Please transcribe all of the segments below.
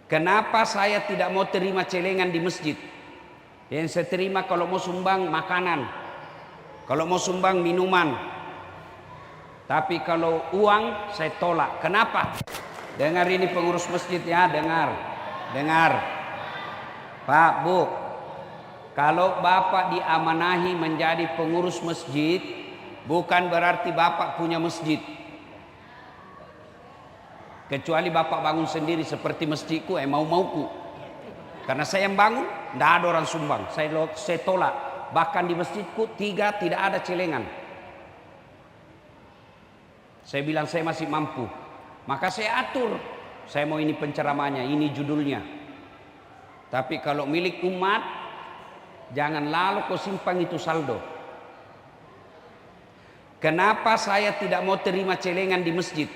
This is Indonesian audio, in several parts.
Kenapa saya tidak mau terima celengan di masjid? Yang saya terima kalau mau sumbang makanan, kalau mau sumbang minuman. Tapi kalau uang saya tolak. Kenapa? Dengar ini pengurus masjid ya, dengar. Pak, Bu, kalau Bapak diamanahi menjadi pengurus masjid, bukan berarti Bapak punya masjid. Kecuali Bapak bangun sendiri seperti masjidku, mau-mauku. Karena saya yang bangun, tidak ada orang sumbang. Saya tolak. Bahkan di masjidku tidak ada celengan. Saya bilang saya masih mampu. Maka saya atur. Saya mau ini penceramahnya, ini judulnya. Tapi kalau milik umat, jangan lalu kau simpan itu saldo. Kenapa saya tidak mau terima celengan di masjid?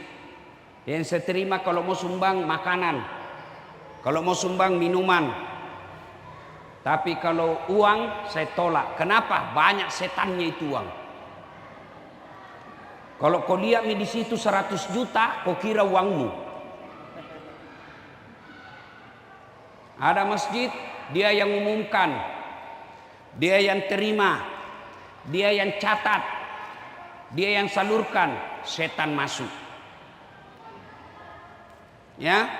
Yang saya terima kalau mau sumbang makanan, kalau mau sumbang minuman. Tapi kalau uang saya tolak. Kenapa? Banyak setannya itu uang. Kalau kau lihat di situ 100 juta, kau kira uangmu. Ada masjid, dia yang umumkan, dia yang terima, dia yang catat, dia yang salurkan, setan masuk. Ya,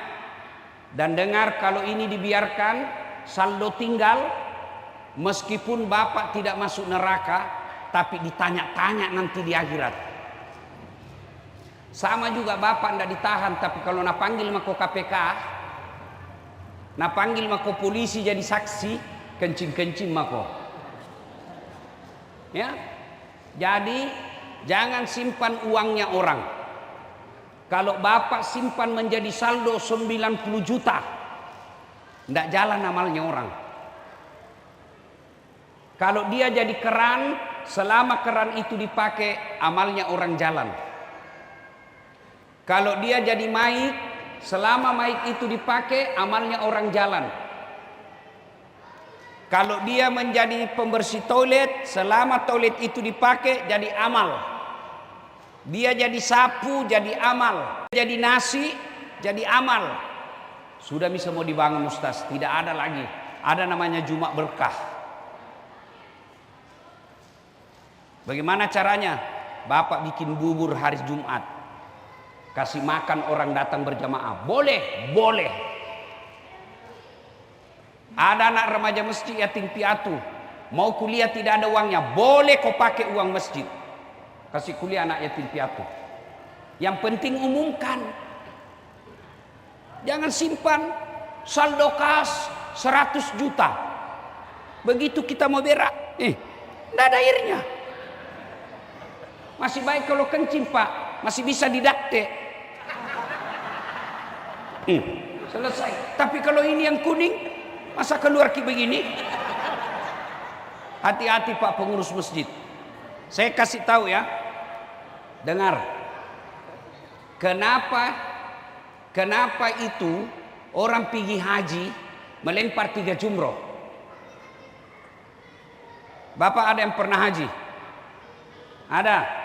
dan dengar kalau ini dibiarkan saldo tinggal, meskipun Bapak tidak masuk neraka, tapi ditanya-tanya nanti di akhirat. Sama juga Bapak tidak ditahan, tapi kalau nak panggil mako KPK, nak panggil mako polisi jadi saksi, kencing-kencing mako. Ya, jadi jangan simpan uangnya orang. Kalau Bapak simpan menjadi saldo 90 juta, tidak jalan amalnya orang. Kalau dia jadi keran, selama keran itu dipakai, amalnya orang jalan. Kalau dia jadi maik, selama maik itu dipakai, amalnya orang jalan. Kalau dia menjadi pembersih toilet, selama toilet itu dipakai, jadi amal. Dia jadi sapu, jadi amal. Jadi nasi, jadi amal. Sudah bisa mau dibangun Ustaz, tidak ada lagi. Ada namanya Jumat berkah. Bagaimana caranya? Bapak bikin bubur hari Jumat, kasih makan orang datang berjamaah. Boleh. Ada anak remaja masjid yatim piatu, mau kuliah tidak ada uangnya, boleh kau pakai uang masjid, kasih kuliah anak yatim piatu. Yang penting umumkan. Jangan simpan saldo kas 100 juta. Begitu kita mau berak, tidak ada airnya. Masih baik kalau kencing Pak, masih bisa didakte. Selesai. Tapi kalau ini yang kuning, masa keluar begini? Hati-hati Pak pengurus masjid. Saya kasih tahu ya. Dengar. Kenapa itu orang pergi haji melempar 3 jumroh? Bapak ada yang pernah haji? Ada.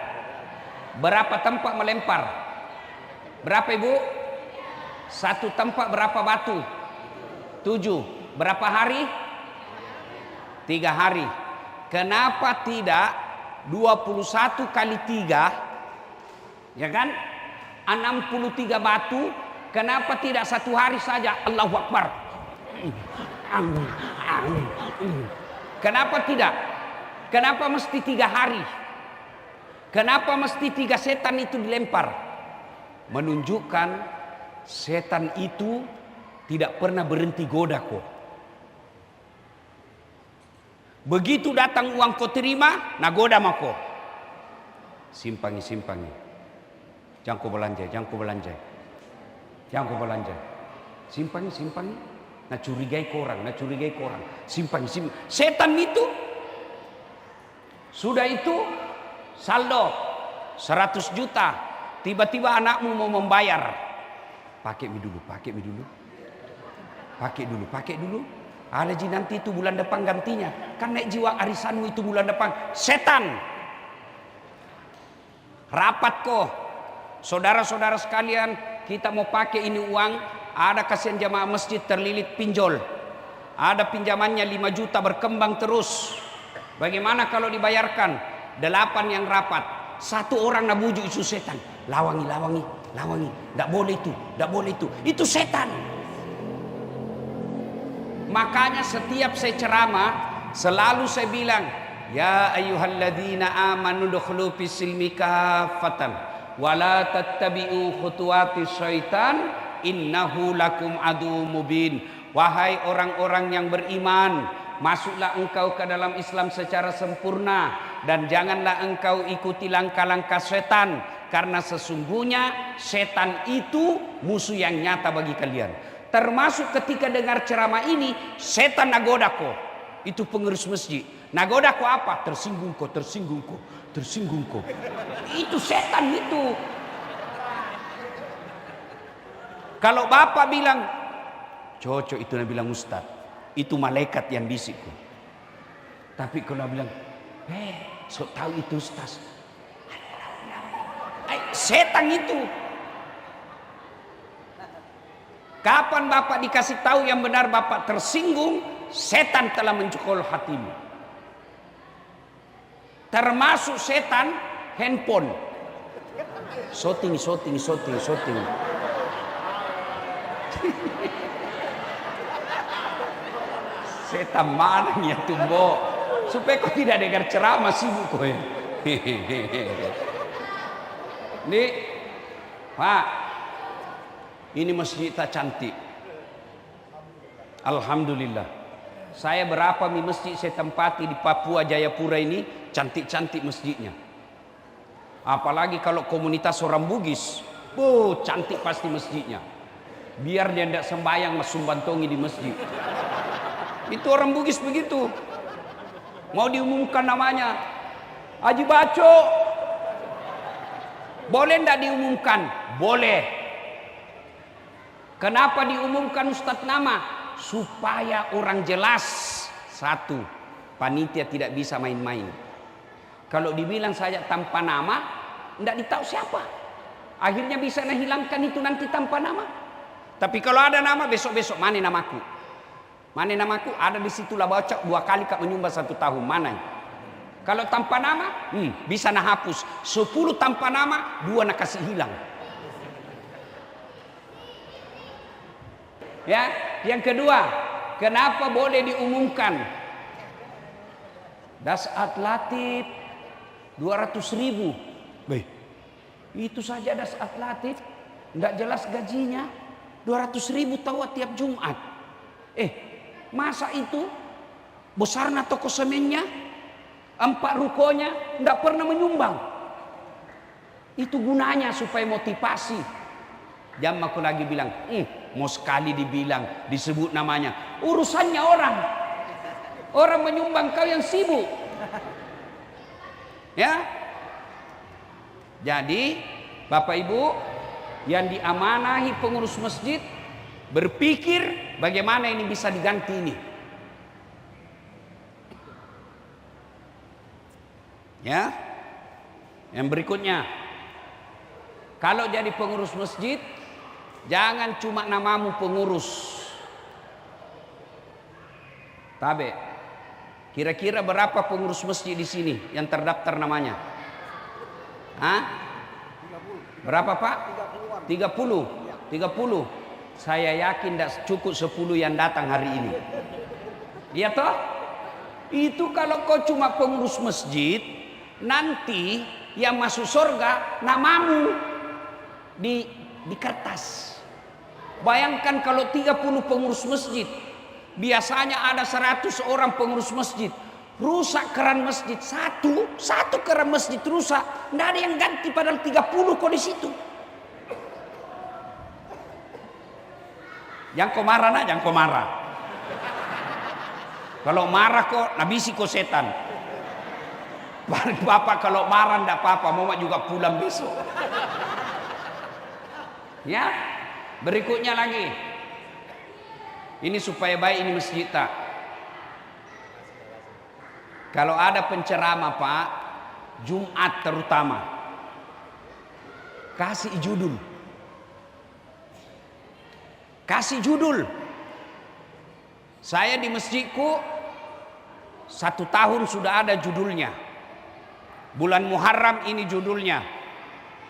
Berapa tempat melempar? Berapa Ibu? 1 tempat berapa batu? 7. Berapa hari? 3 hari. Kenapa tidak 21 kali 3? Ya kan? 63 batu. Kenapa tidak 1 hari saja? Allahu Akbar. Kenapa tidak? Kenapa mesti 3 hari? Kenapa mesti 3 setan itu dilempar? Menunjukkan setan itu tidak pernah berhenti goda kok. Begitu datang uang kau terima, nah goda mako. Simpangi. Jangan kau belanja. Simpangi. Nah curigai korang. Simpangi. Setan itu sudah itu saldo 100 juta. Tiba-tiba anakmu mau membayar. Pakai dulu. Ada ji nanti itu bulan depan gantinya. Kan naik jiwa arisanmu itu bulan depan. Setan. Rapat kok. Saudara-saudara sekalian, kita mau pakai ini uang. Ada kasihan jamaah masjid terlilit pinjol. Ada pinjamannya 5 juta berkembang terus. Bagaimana kalau dibayarkan? 8 yang rapat. 1 orang nak bujuk itu setan. Lawangi. Tidak boleh itu, tidak boleh itu. Itu setan. Makanya setiap saya ceramah selalu saya bilang, ya ayyuhalladzina amanu dukhulu fis-silmi kaffatan wa la tattabi'u khutuwatis syaitan innahu lakum adu mubin. Wahai orang-orang yang beriman, masuklah engkau ke dalam Islam secara sempurna dan janganlah engkau ikuti langkah-langkah setan, karena sesungguhnya setan itu musuh yang nyata bagi kalian. Termasuk ketika dengar ceramah ini, setan nagoda kok. Itu pengurus masjid. Nagoda kok apa? Tersinggung kok. Itu setan itu. Kalau bapak bilang, cocok itu nak bilang ustaz, itu malaikat yang bisik kok. Tapi kalau bilang, sok tahu itu ustaz, setan itu. Kapan bapak dikasih tahu yang benar bapak tersinggung, setan telah mencekol hatimu. Termasuk setan handphone. Shooting. Setan mana ya tumbo? Supaya kau tidak dengar ceramah sibuk kau. Nih, Pak, ini masjid tak cantik. Alhamdulillah. Saya berapa masjid saya tempati di Papua Jayapura ini, cantik-cantik masjidnya. Apalagi kalau komunitas orang Bugis, cantik pasti masjidnya. Biar dia tidak sembahyang masuk bantongi di masjid. Itu orang Bugis begitu. Mau diumumkan namanya Haji Baco, boleh tidak diumumkan? Boleh. Kenapa diumumkan Ustadz nama? Supaya orang jelas. 1, panitia tidak bisa main-main. Kalau dibilang saja tanpa nama, tidak ditahu siapa. Akhirnya bisa hilangkan itu nanti tanpa nama. Tapi kalau ada nama, besok-besok mana namaku? Mana namaku? Ada di situlah baca 2 kali kak menyumbang 1 tahun. Mana? Kalau tanpa nama, bisa nak hapus. 10 tanpa nama, 2 nak kasih hilang. Ya, yang kedua, kenapa boleh diumumkan? Dasat Latif 200.000. Itu saja Dasat Latif, tidak jelas gajinya. 200.000 tahu tiap Jumat. Masa itu besarnya toko semennya, 4 rukonya tidak pernah menyumbang. Itu gunanya supaya motivasi. Jam aku lagi bilang, mau sekali dibilang, disebut namanya, urusannya orang. Orang menyumbang, kau yang sibuk. Ya. Jadi Bapak Ibu yang diamanahi pengurus masjid, berpikir bagaimana ini bisa diganti ini. Ya. Yang berikutnya, kalau jadi pengurus masjid, jangan cuma namamu pengurus. Tabe. Kira-kira berapa pengurus masjid di sini yang terdaftar namanya? Berapa Pak? 30. Saya yakin tidak cukup 10 yang datang hari ini. Iya toh? Itu kalau kau cuma pengurus masjid, nanti yang masuk surga namamu di kertas. Bayangkan kalau 30 pengurus masjid, biasanya ada 100 orang pengurus masjid, rusak keran masjid satu keran masjid rusak, tidak ada yang ganti, padahal 30 kok di situ. Jangan kau marah nak, jangan kau marah. Kalau marah kok nabisi kau setan. Bapak kalau marah tidak apa-apa, mau juga pulang besok. Ya, berikutnya lagi. Ini supaya baik ini masjid tak. Kalau ada penceramah Pak, Jumat terutama, kasih judul. Kasih judul. Saya di masjidku 1 tahun sudah ada judulnya. Bulan Muharram ini judulnya.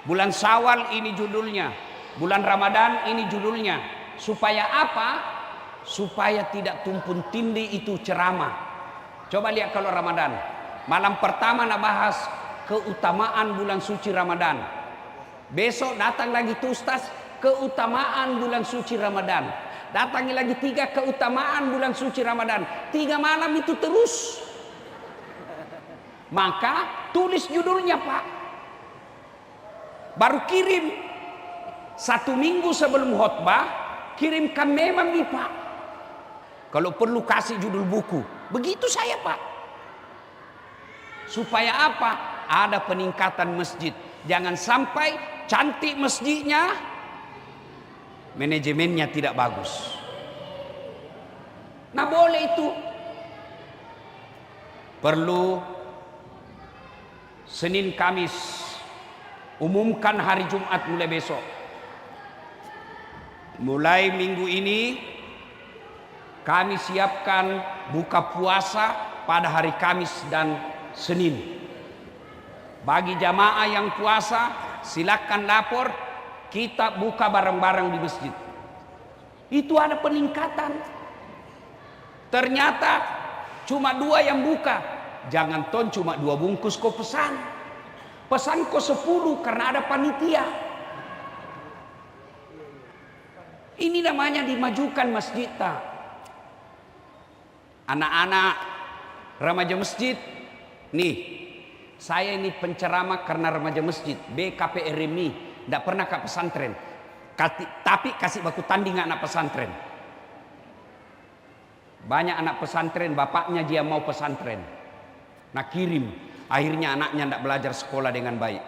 Bulan Syawal ini judulnya. Bulan Ramadan ini judulnya. Supaya apa? Supaya tidak tumpun tindih itu ceramah. Coba lihat kalau Ramadan. Malam pertama nak bahas keutamaan bulan suci Ramadan. Besok datang lagi tuh Ustaz, keutamaan bulan suci Ramadan. Datangi lagi 3 keutamaan bulan suci Ramadan. 3 malam itu terus. Maka tulis judulnya Pak. Baru kirim 1 minggu sebelum khutbah, kirimkan memang nih Pak. Kalau perlu kasih judul buku. Begitu saya Pak. Supaya apa? Ada peningkatan masjid. Jangan sampai cantik masjidnya, manajemennya tidak bagus. Nah boleh itu. Perlu Senin Kamis. Umumkan hari Jumat mulai besok. Mulai minggu ini kami siapkan buka puasa pada hari Kamis dan Senin. Bagi jamaah yang puasa, silakan lapor, kita buka bareng-bareng di masjid. Itu ada peningkatan. Ternyata cuma 2 yang buka. Jangan ton cuma 2 bungkus kau pesan. Pesan kau 10 karena ada panitia. Ini namanya dimajukan masjid. Anak-anak remaja masjid, nih. Saya ini penceramah karena remaja masjid, BKPRMI, tidak pernah ke pesantren. Tapi kasih baku tanding anak pesantren. Banyak anak pesantren, bapaknya dia mau pesantren. Nah kirim, akhirnya anaknya tidak belajar sekolah dengan baik.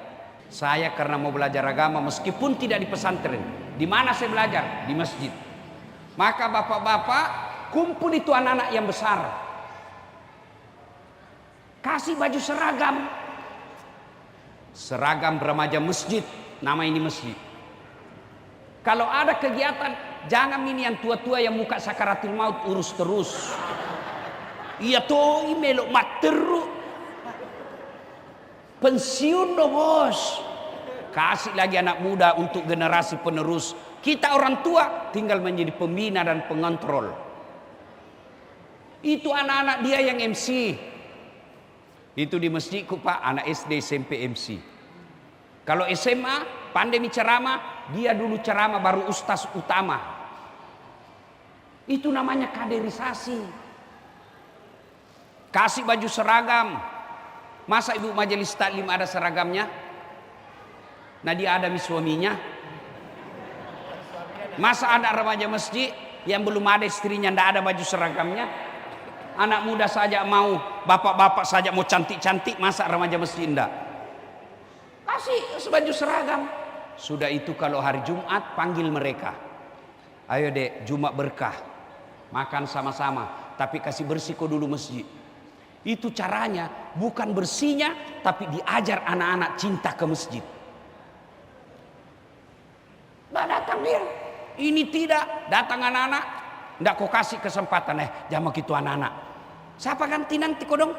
Saya karena mau belajar agama meskipun tidak di pesantren. Di mana saya belajar? Di masjid. Maka bapak-bapak kumpul itu anak-anak yang besar. Kasih baju seragam. Seragam remaja masjid. Nama ini masjid. Kalau ada kegiatan, jangan ini yang tua-tua yang muka sakaratul maut urus terus. Iya toh melok mat terus. Pensiun dong bos. Kasih lagi anak muda untuk generasi penerus. Kita orang tua tinggal menjadi pembina dan pengontrol. Itu anak-anak dia yang MC. Itu di masjidku Pak, anak SD SMP MC. Kalau SMA pandemi ceramah, dia dulu ceramah baru ustaz utama. Itu namanya kaderisasi. Kasih baju seragam. Masa ibu majelis taklim ada seragamnya? Nah dia ada suaminya. Masa ada remaja masjid yang belum ada istrinya ndak ada baju seragamnya? Anak muda saja mau, bapak-bapak saja mau cantik-cantik, masa remaja masjid enggak? Kasih baju seragam. Sudah itu kalau hari Jumat panggil mereka. Ayo dek, Jumat berkah. Makan sama-sama, tapi kasih bersihko dulu masjid. Itu caranya, bukan bersihnya, tapi diajar anak-anak cinta ke masjid. Nggak datang dia. Ini tidak, datang anak-anak. Nggak kau kasih kesempatan, jangan gitu anak-anak. Siapa ganti nanti kodong?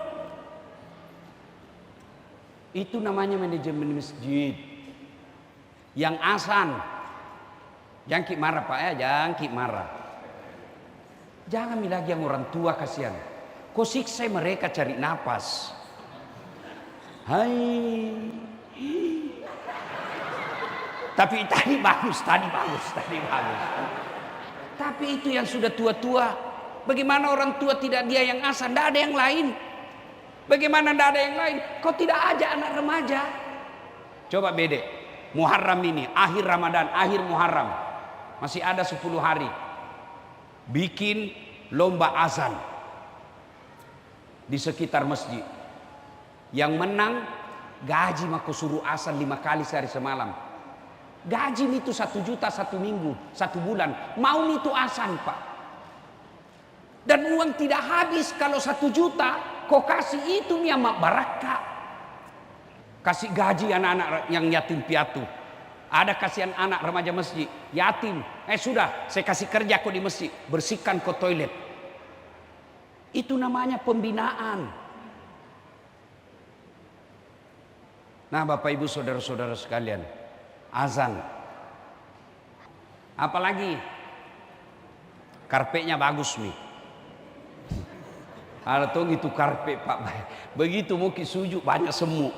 Itu namanya manajemen masjid. Yang asan. Jangan ki marah Pak ya, jangan ki marah. Jangan lagi yang orang tua kasihan. Kau siksa mereka cari napas. Hai. Tapi tadi bagus. Tapi itu yang sudah tua-tua. Bagaimana orang tua tidak dia yang asan, tidak ada yang lain. Bagaimana tidak ada yang lain? Kau tidak ajak anak remaja. Coba bede. Muharram ini, akhir Ramadan, akhir Muharram. Masih ada 10 hari. Bikin lomba azan. Di sekitar masjid. Yang menang, gaji maka suruh azan 5 kali sehari semalam. Gaji itu 1 juta 1 minggu, 1 bulan. Mau itu azan Pak. Dan uang tidak habis kalau 1 juta kau kasih itu niamat barakah. Kasih gaji anak-anak yang yatim piatu. Ada kasihan anak remaja masjid, yatim. Sudah, saya kasih kerja kok di masjid, bersihkan kok toilet. Itu namanya pembinaan. Nah, Bapak Ibu saudara-saudara sekalian, azan. Apalagi karpetnya bagus nih. Ada tuh itu karpet Pak. Begitu mau sujud banyak semut.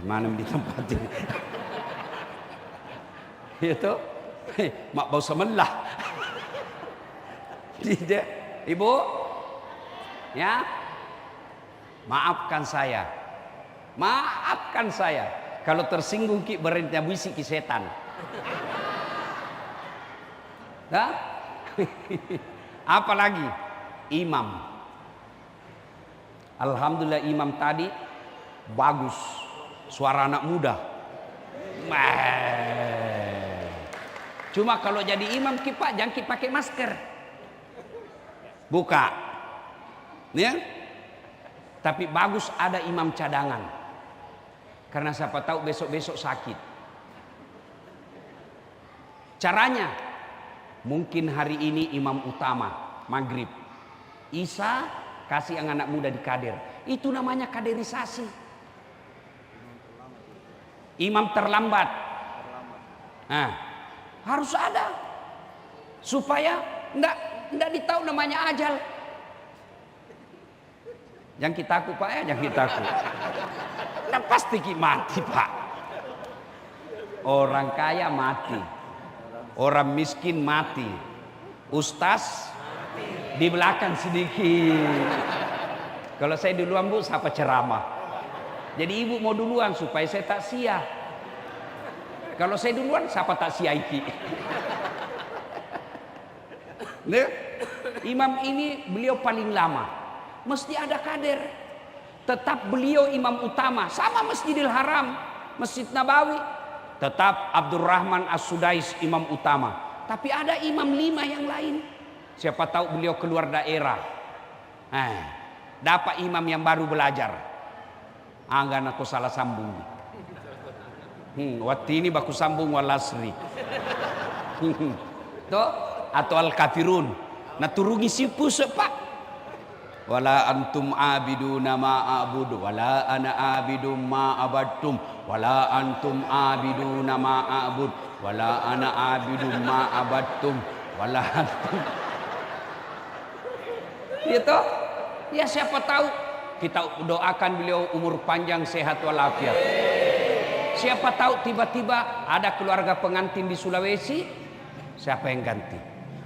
Mana di tempat ini? Itu mak bau semelah. Tidak, Ibu. Ya. Maafkan saya. Maafkan saya kalau tersinggung ki berentnya bisik ki setan. Nah? Apalagi imam. Alhamdulillah imam tadi bagus, suara anak muda. Cuma kalau jadi imam Pak jangan pakai masker. Buka. Ya? Tapi bagus ada imam cadangan. Karena siapa tahu besok-besok sakit. Caranya mungkin hari ini imam utama maghrib, isya kasih yang anak muda di kader. Itu namanya kaderisasi. Imam terlambat. Nah, harus ada supaya enggak ditahu namanya ajal. Jangan kita takut Pak ya, jangan kita takut. Nah, pasti mati Pak. Orang kaya mati, orang miskin mati, ustaz di belakang sedikit. Kalau saya duluan Bu, siapa ceramah? Jadi Ibu mau duluan supaya saya tak sia. Kalau saya duluan, siapa tak sia iki? Nah, imam ini beliau paling lama, mesti ada kader. Tetap beliau imam utama, sama Masjidil Haram, Masjid Nabawi. Tetap Abdurrahman As-Sudais imam utama. Tapi ada imam 5 yang lain. Siapa tahu beliau keluar daerah. Dapat imam yang baru belajar. Anggan aku salah sambung. Waktu ini baku sambung walasri. Tuh, atau al-kafirun. Nah turungi sipu sepak. Wala antum abiduna ma a'budu wala ana abidum ma abadtum wala antum abiduna ma a'bud wala ana abidum ma abadtum wala antum. Gitu. Ya siapa tahu kita doakan beliau umur panjang sehat walafiat. Siapa tahu tiba-tiba ada keluarga pengantin di Sulawesi, siapa yang ganti?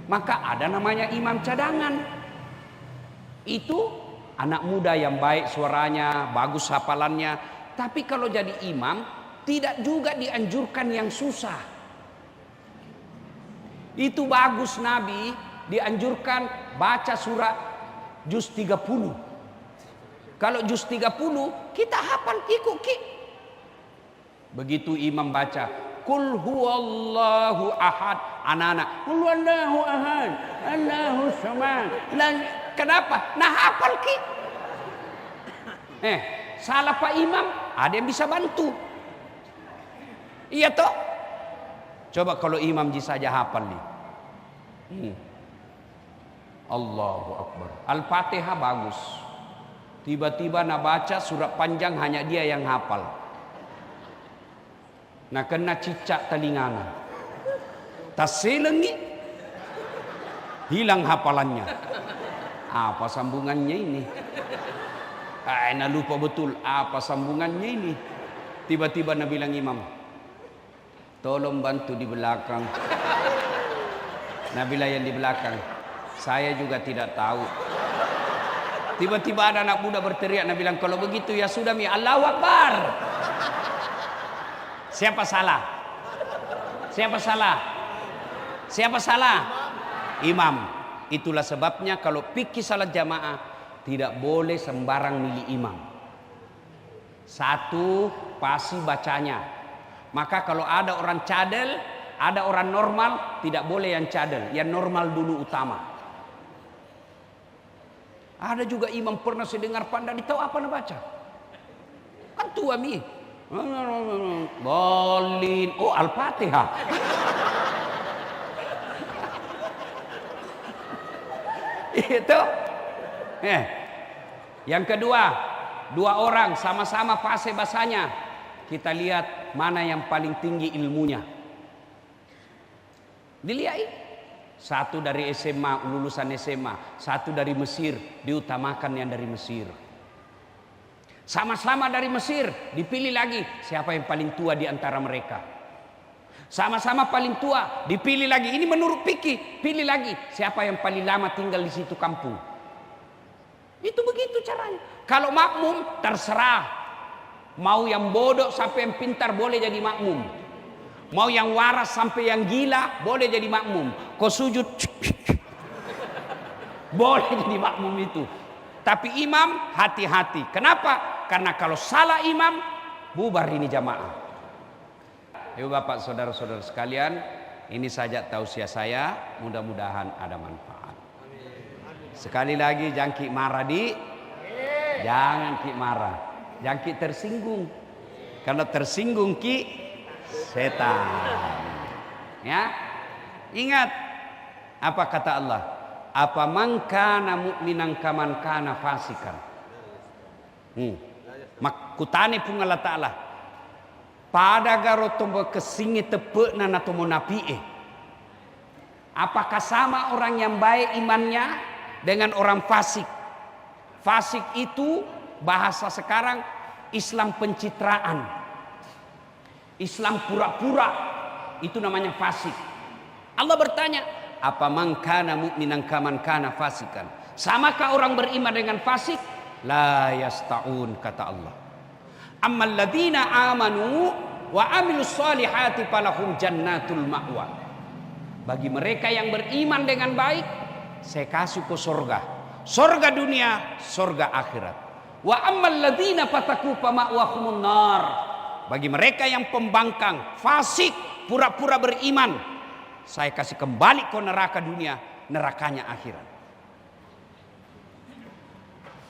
Maka ada namanya imam cadangan. Itu anak muda yang baik suaranya, bagus hafalannya. Tapi kalau jadi imam tidak juga dianjurkan yang susah. Itu bagus Nabi dianjurkan baca surat juz 30. Kalau juz 30 kita hafal ikut. Begitu imam baca Qul huwallahu ahad, anak-anak Qul huwallahu ahad, Allahu samad. Kenapa? Nah hafal ki. Salah Pak Imam, ada yang bisa bantu. Iya toh? Coba kalau imam saja hafal nih. Allahu Akbar. Al-Fatihah bagus. Tiba-tiba nak baca surat panjang hanya dia yang hafal. Nah kena cicak telingana. Taselengi hilang hafalannya. Apa sambungannya ini? Nah lupa betul apa sambungannya ini. Tiba-tiba Nabi bilang imam, tolong bantu di belakang. Nabi yang di belakang, saya juga tidak tahu. Tiba-tiba ada anak muda berteriak, Nabi bilang kalau begitu ya sudah mi Allahu Akbar. Siapa salah? Siapa salah? Siapa salah? Imam. Itulah sebabnya kalau fikih salat jamaah tidak boleh sembarang milih imam. Satu, pasti bacanya. Maka kalau ada orang cadel, ada orang normal, tidak boleh yang cadel, yang normal dulu utama. Ada juga imam pernah saya dengar pandai tahu apa nak baca. Kan tua mi. Bolin. Oh, Al-Fatihah. Itu. Yang kedua, dua orang sama-sama fase bahasanya. Kita lihat mana yang paling tinggi ilmunya. Dilihat. Satu dari SMA, lulusan SMA. Satu dari Mesir, diutamakan yang dari Mesir. Sama-sama dari Mesir, dipilih lagi siapa yang paling tua di antara mereka. Sama-sama paling tua, dipilih lagi. Ini menurut fikih, pilih lagi siapa yang paling lama tinggal di situ kampung. Itu begitu caranya. Kalau makmum terserah. Mau yang bodoh sampai yang pintar boleh jadi makmum. Mau yang waras sampai yang gila boleh jadi makmum. Kau sujud boleh jadi makmum itu. Tapi imam hati-hati. Kenapa? Karena kalau salah imam bubar ini jamaah. Ibu bapak saudara-saudara sekalian, ini saja tausiah saya, mudah-mudahan ada manfaat. Sekali lagi jangan ki marah jangan ki marah. Jangan ki tersinggung. Karena tersinggung ki setan. Ya. Ingat apa kata Allah? Apa man kana mu'minan kaman kana fasikan. Makutane pun Allah Ta'ala. Pada garo tombo kesingi tepuk na tomo napi. Apakah sama orang yang baik imannya dengan orang fasik? Fasik itu bahasa sekarang Islam pencitraan. Islam pura-pura, itu namanya fasik. Allah bertanya, apa man kana mu'minan kaman kana fasikan? Samakah orang beriman dengan fasik? La yasta'un, kata Allah. Ammal ladzina amanu wa amilus solihati falahum jannatul ma'wa. Bagi mereka yang beriman dengan baik, saya kasih ke surga. Surga dunia, surga akhirat. Wa ammal ladzina fataku fa ma'wahumun nar. Bagi mereka yang pembangkang, fasik, pura-pura beriman, saya kasih kembali ke neraka dunia, nerakanya akhirat.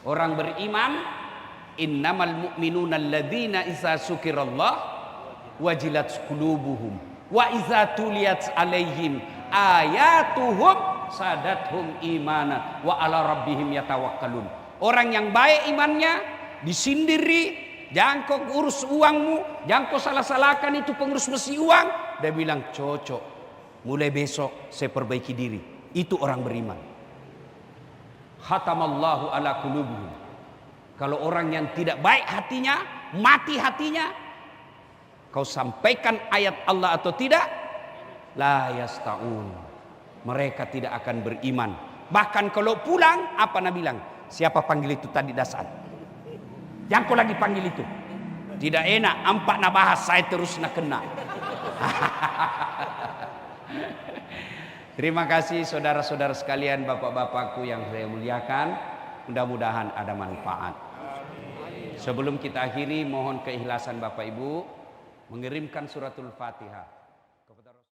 Orang beriman, innamal mu'minuna alladzina idza dzukirallah wajilat qulubuhum wa idza tuliyat alaihim ayatuhum sadathum imana wa ala rabbihim yatawakkalun. Orang yang baik imannya disindiri. Jangan kau urus uangmu, jangan kau salah-salahkan itu pengurus mesti uang. Dia bilang cocok, mulai besok saya perbaiki diri. Itu orang beriman. Khatamallahu ala qulubihim. Kalau orang yang tidak baik hatinya, mati hatinya, kau sampaikan ayat Allah atau tidak, la yasta'un. Mereka tidak akan beriman. Bahkan kalau pulang, apa Nabi bilang? Siapa panggil itu tadi dasar? Yang kau lagi panggil itu tidak enak, ampak nak bahas saya terus nak kena. Terima kasih saudara-saudara sekalian, bapak-bapakku yang saya muliakan. Mudah-mudahan ada manfaat. Sebelum kita akhiri, mohon keikhlasan Bapak Ibu mengirimkan suratul Fatihah.